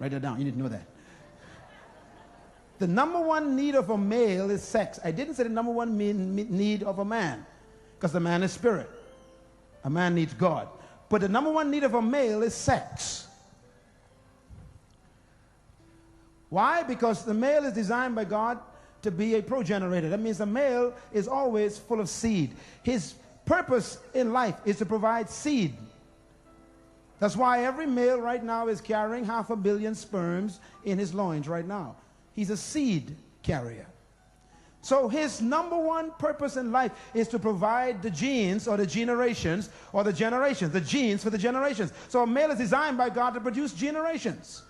Write that down. You need to know that. The number one need of a male is sex. I didn't say the number one need of a man, because the man is spirit. A man needs God. But the number one need of a male is sex. Why? Because the male is designed by God to be a progenerator. That means the male is always full of seed. His purpose in life is to provide seed. That's why every male right now is carrying 500 million sperms in his loins right now. He's a seed carrier. So his number one purpose in life is to provide the genes or the generations or the generations, the genes for the generations. So a male is designed by God to produce generations.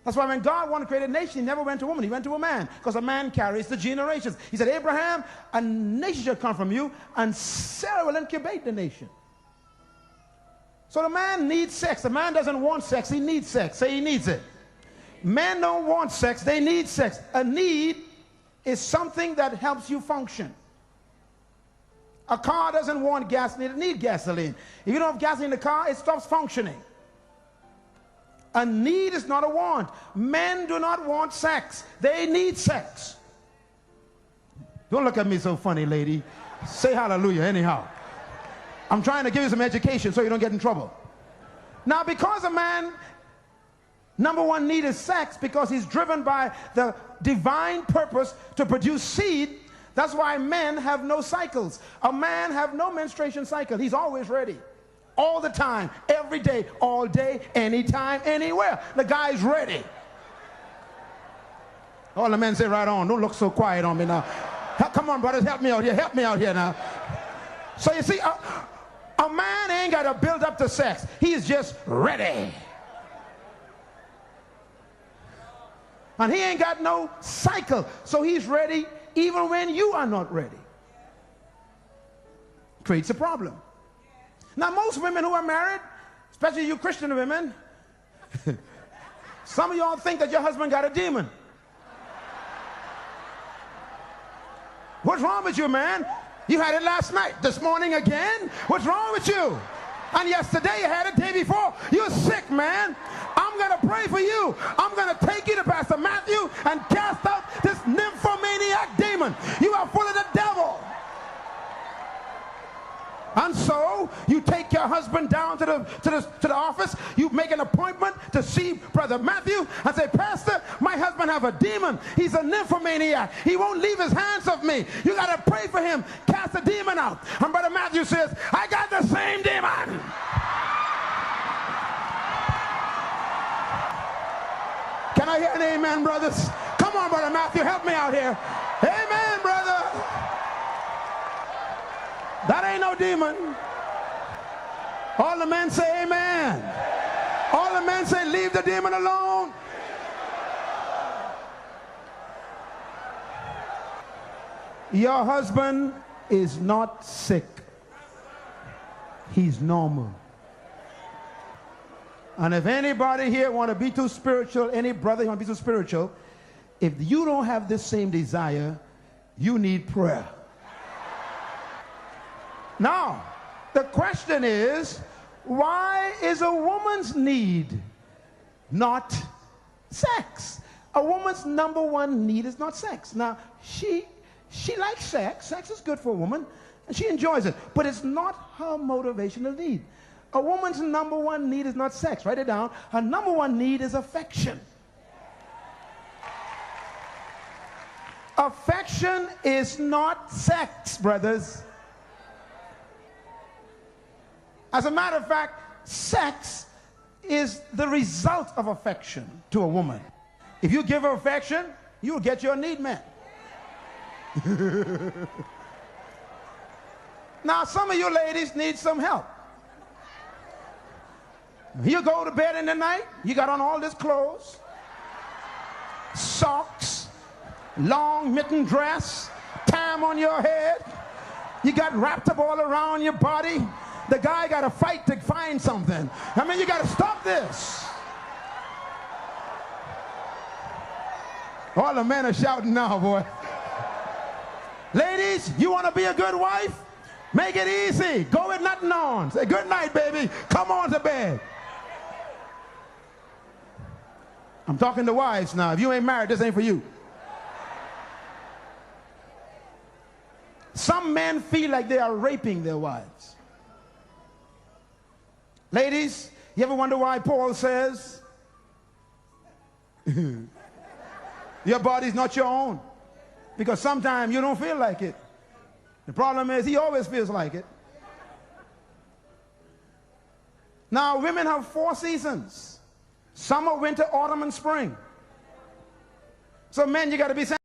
That's why when God wanted to create a nation, he never went to a woman, he went to a man, because a man carries the generations. He said, Abraham, a nation shall come from you, and Sarah will incubate the nation. So the man needs sex. The man doesn't want sex, he needs sex. Say he needs it. Men don't want sex, they need sex. A need is something that helps you function. A car doesn't want gasoline, it needs gasoline. If you don't have gasoline in the car, it stops functioning. A need is not a want. Men do not want sex, they need sex. Don't look at me so funny, lady. Say hallelujah anyhow. I'm trying to give you some education so you don't get in trouble. Now, because a man number one need is sex, because he's driven by the divine purpose to produce seed. That's why men have no cycles. A man have no menstruation cycle. He's always ready. All the time, every day, all day, anytime, anywhere. The guy's ready. All the men say right on. Don't look so quiet on me now. Come on, brothers, help me out here. Help me out here now. So you see, a man ain't got to build up to sex. He's just ready. And he ain't got no cycle, so he's ready even when you are not ready. Creates a problem. Now, most women who are married, especially you Christian women, some of y'all think that your husband got a demon. What's wrong with you, man? You had it last night, this morning again? What's wrong with you? And yesterday you had it, day before. You're sick, man. I'm going to pray for you. I'm going to take you to Pastor Matthew and cast out this nymphomaniac demon. You are full of the devil. And so you take your husband down to the office. You make an appointment to see Brother Matthew and say, Pastor, my husband have a demon. He's a nymphomaniac. He won't leave his hands off me. You got to pray for him. Cast the demon out. And Brother Matthew says, I got the same demon. Can I hear an amen, brothers? Come on, Brother Matthew, help me out here. Amen, brother. That ain't no demon. All the men say amen. All the men say leave the demon alone. Your husband is not sick. He's normal. And if anybody here want to be too spiritual, any brother who want to be too spiritual, if you don't have this same desire, you need prayer. Now, the question is, why is a woman's need not sex? A woman's number one need is not sex. Now, she likes sex. Sex is good for a woman, and she enjoys it. But it's not her motivational need. A woman's number one need is not sex. Write it down. Her number one need is affection. Affection is not sex, brothers. As a matter of fact, sex is the result of affection to a woman. If you give her affection, you'll get your need met. Now, some of you ladies need some help. You go to bed in the night, you got on all this clothes, socks, long mitten dress, tam on your head, you got wrapped up all around your body. The guy got to fight to find something. I mean, you got to stop this. All the men are shouting now, boy. Ladies, you want to be a good wife? Make it easy. Go with nothing on. Say, good night, baby. Come on to bed. I'm talking to wives now. If you ain't married, this ain't for you. Some men feel like they are raping their wives. Ladies, you ever wonder why Paul says, your body's not your own? Because sometimes you don't feel like it. The problem is he always feels like it. Now, women have 4 seasons: summer, winter, autumn, and spring. So men, you got to be sensitive.